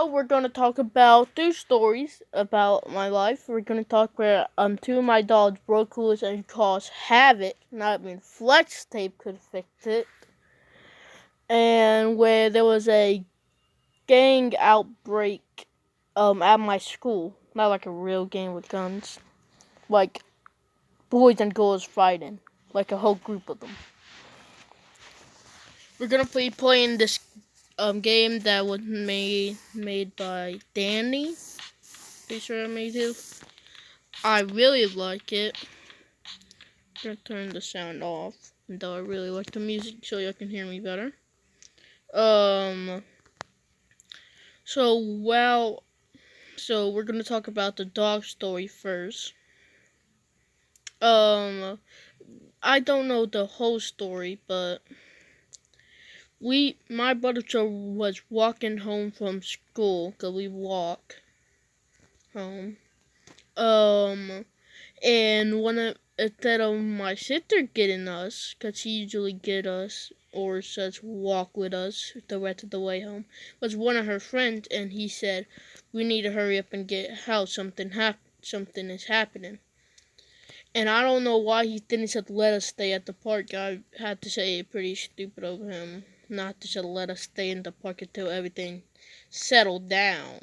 We're going to talk about two stories about my life. We're going to talk where two of my dogs broke loose and caused havoc. Not even flex tape could fix it. And where there was a gang outbreak at my school. Not like a real gang with guns. Like boys and girls fighting. Like a whole group of them. We're going to be playing this game that was made by Danny. Pretty sure I made it. I really like it. I'm gonna turn the sound off, though I really like the music so y'all can hear me better. Um. So we're gonna talk about the dog story first. Um. I don't know the whole story, but my brother Joe was walking home from school, 'cause we walk home. And instead of my sister getting us, 'cause she usually get us or says walk with us the rest of the way home, was one of her friends, and he said, "We need to hurry up and get house. Something is happening." And I don't know why he didn't just let us stay at the park. I had to say it pretty stupid of him not to just let us stay in the park until everything settled down.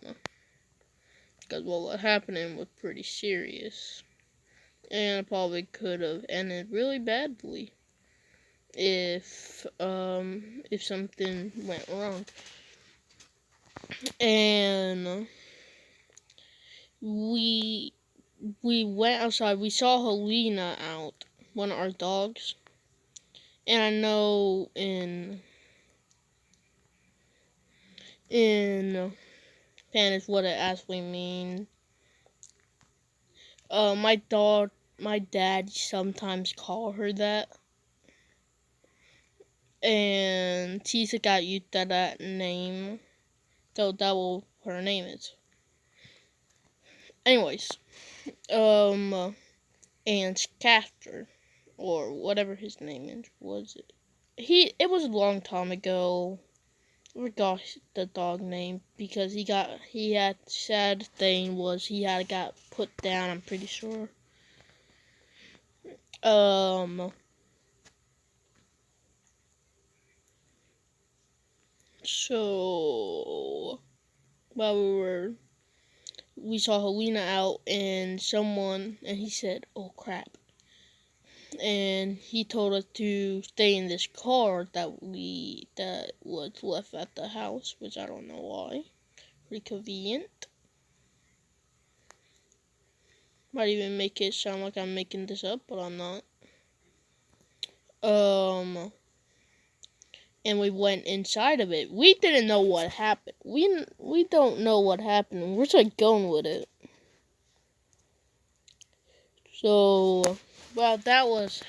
Because what was happening was pretty serious. And probably could have ended really badly if something went wrong. And we went outside. We saw Helena out, one of our dogs. And I know in Spanish what it actually means. My dad sometimes call her that. And Tisa got used to that name. So that what her name is. Anyways, and Castor, or whatever his name is, was it? It was a long time ago. I forgot the dog name because he had sad thing was he had got put down. I'm pretty sure. So while we saw Helena out and he said, "Oh crap." And he told us to stay in this car that was left at the house, which I don't know why. Pretty convenient. Might even make it sound like I'm making this up, but I'm not. And we went inside of it. We didn't know what happened. We don't know what happened. We're just going with it. So while that was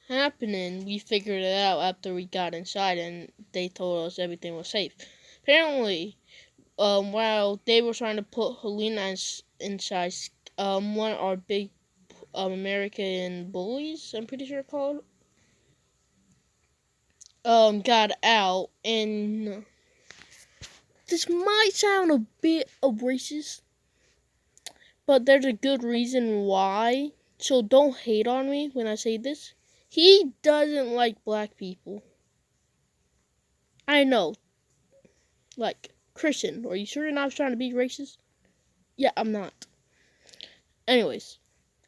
happening, we figured it out after we got inside, and they told us everything was safe. Apparently, while they were trying to put Helena inside, one of our big American bullies, I'm pretty sure called, got out, and this might sound a bit of racist, but there's a good reason why. So don't hate on me when I say this. He doesn't like black people. I know. Like, Christian, are you sure you're not trying to be racist? Yeah, I'm not. Anyways,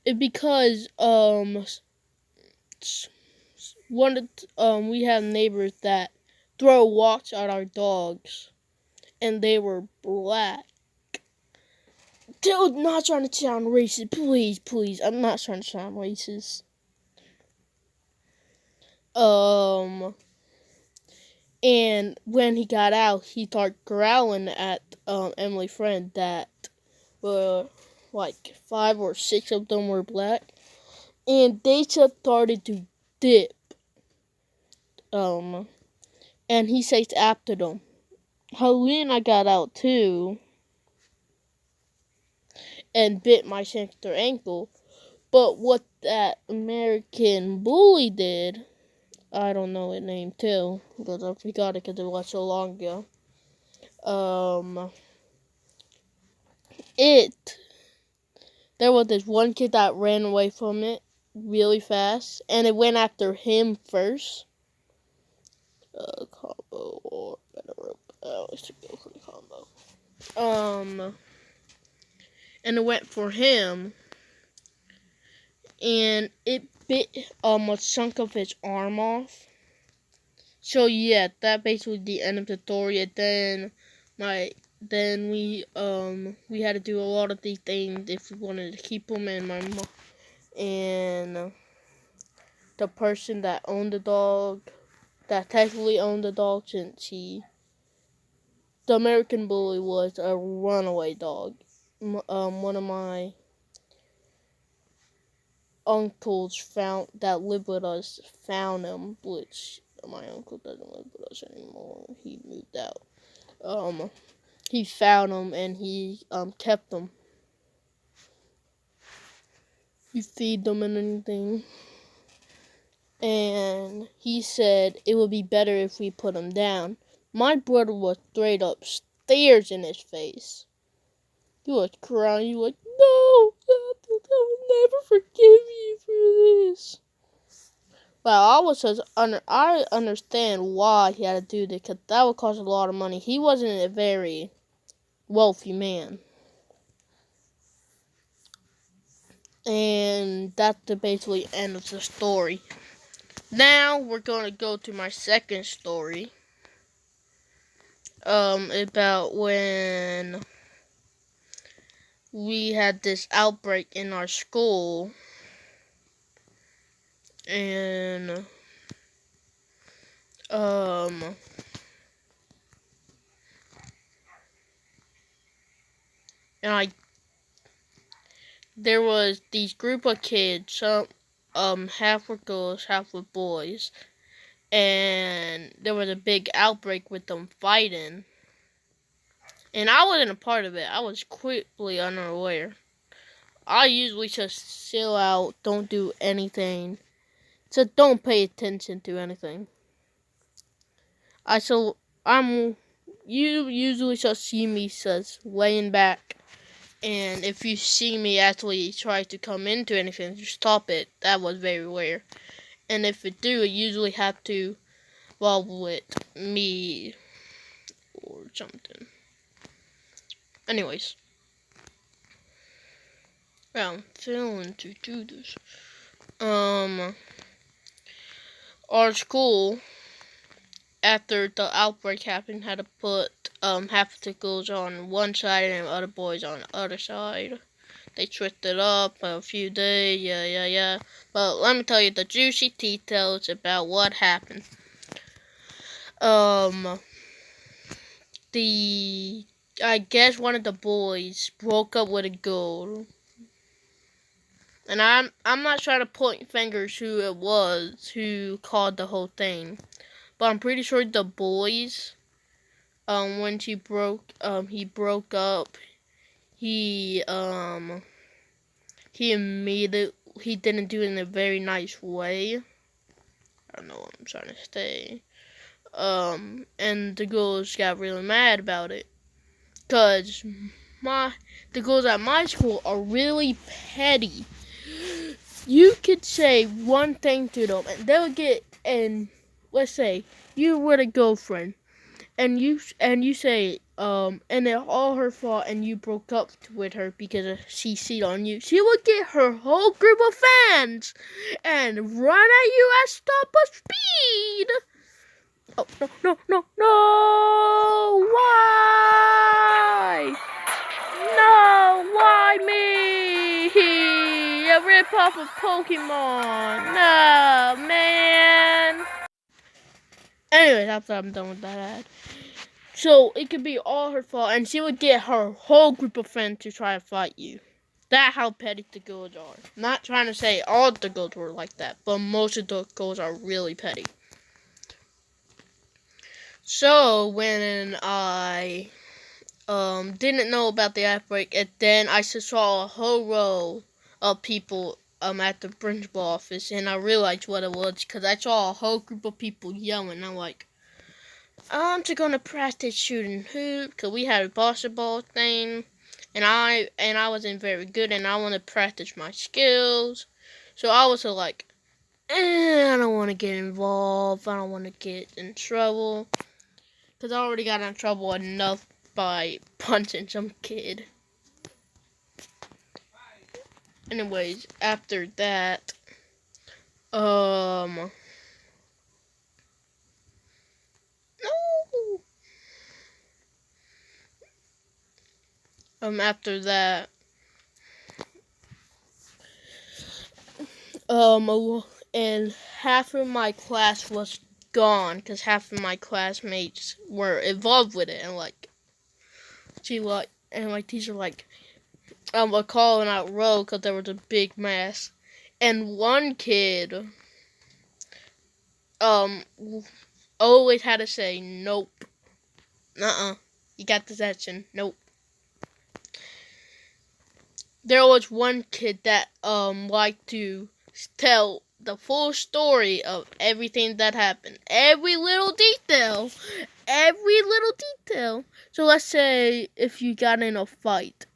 it because we have neighbors that throw rocks at our dogs, and they were black. Dude, not trying to sound racist. Please, I'm not trying to sound racist. And when he got out, he started growling at Emily's friend that were like 5 or 6 of them were black, and they just started to dip. And he chased after them. Helena got out too, and bit my sister's ankle. But what that American bully did, I don't know its name too, because I forgot it because it was so long ago. it there was this one kid that ran away from it really fast, and it went after him first. Combo or better rope. I should go for the combo. And it went for him, and it bit a chunk of his arm off. So yeah, that basically the end of the story. And then we had to do a lot of these things if we wanted to keep him. And my mom and the person that owned the dog, that technically owned the dog, since the American Bully was a runaway dog. One of my uncles that lived with us found him, which my uncle doesn't live with us anymore. He moved out. He found him and he kept him. He feed them and anything. And he said it would be better if we put him down. My brother was straight up stares in his face. He was crying. He was like, "No, I will never forgive you for this." But I understand why he had to do this, because that would cost a lot of money. He wasn't a very wealthy man. And that's the basically end of the story. Now we're going to go to my second story. About when we had this outbreak in our school. And there was these group of kids, some half were girls, half were boys, and there was a big outbreak with them fighting. And I wasn't a part of it. I was quickly unaware. I usually just chill out, don't do anything. So don't pay attention to anything. You usually just see me just laying back. And if you see me actually try to come into anything, just stop it. That was very rare. And if it do, it usually have to involve with me or something. Anyways. Well, I'm feeling to do this. Our school, after the outbreak happened, had to put half the girls on one side and the other boys on the other side. They switched it up a few days, yeah. But let me tell you the juicy details about what happened. I guess one of the boys broke up with a girl. And I'm not trying to point fingers who it was who caused the whole thing. But I'm pretty sure the boys, when he broke up, he didn't do it in a very nice way. I don't know what I'm trying to say. And the girls got really mad about it. Cause the girls at my school are really petty. You could say one thing to them and they would get, and let's say you were a girlfriend and you say and it's all her fault and you broke up with her because she cheated on you, she would get her whole group of fans and run at you at top of speed. Oh, no, why? No, why me? A rip-off of Pokemon. No, man. Anyways, after I'm done with that ad. So, it could be all her fault, and she would get her whole group of friends to try to fight you. That's how petty the girls are. Not trying to say all the girls were like that, but most of the girls are really petty. So, when I didn't know about the outbreak, and then I saw a whole row of people at the principal office, and I realized what it was because I saw a whole group of people yelling. I'm like, I'm just gonna practice shooting hoop because we had a basketball thing, and I wasn't very good, and I want to practice my skills. So I was like, I don't want to get involved. I don't want to get in trouble, because I already got in trouble enough by punching some kid. Anyways, after that, no. After that, and half of my class was gone because half of my classmates were involved with it, and my teacher were calling out row because there was a big mess, and one kid um always had to say nope, you got detention, nope. There was one kid that liked to tell the full story of everything that happened, every little detail. So let's say if you got in a fight,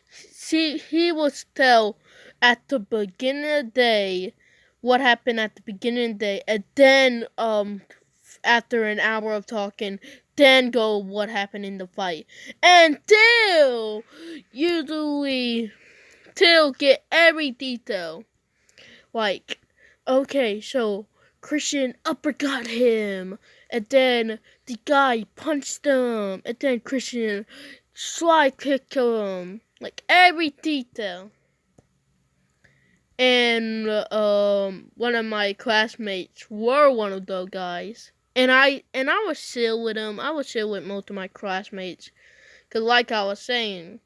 see, he would tell at the beginning of the day what happened at the beginning of the day, and then after an hour of talking, then go what happened in the fight, until usually till get every detail. Like, okay, so Christian uppercut him, and then the guy punched him, and then Christian slide kicked him. Like every detail. And one of my classmates were one of those guys. And I was chill with him. I was chill with most of my classmates. Cause like I was saying,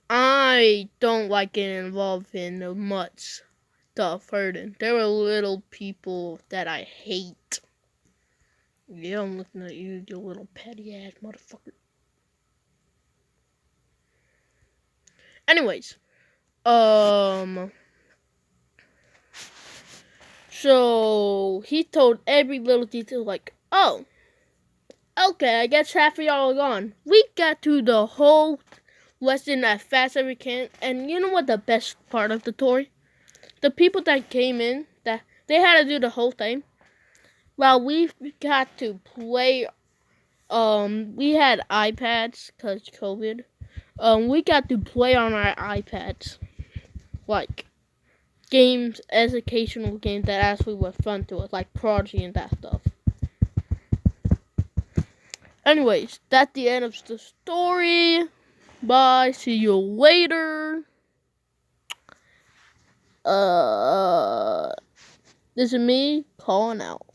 I don't like getting involved in much stuff hurting. There are little people that I hate. Yeah, I'm looking at you, you little petty ass motherfucker. Anyways, so he told every little detail, like, oh, okay, I guess half of y'all are gone. We got to the whole lesson as fast as we can, and you know what the best part of the story? The people that came in, that they had to do the whole thing. Well, we got to play. We had iPads because COVID. We got to play on our iPads, like games, educational games that actually were fun to us, like Prodigy and that stuff. Anyways, that's the end of the story. Bye. See you later. This is me calling out.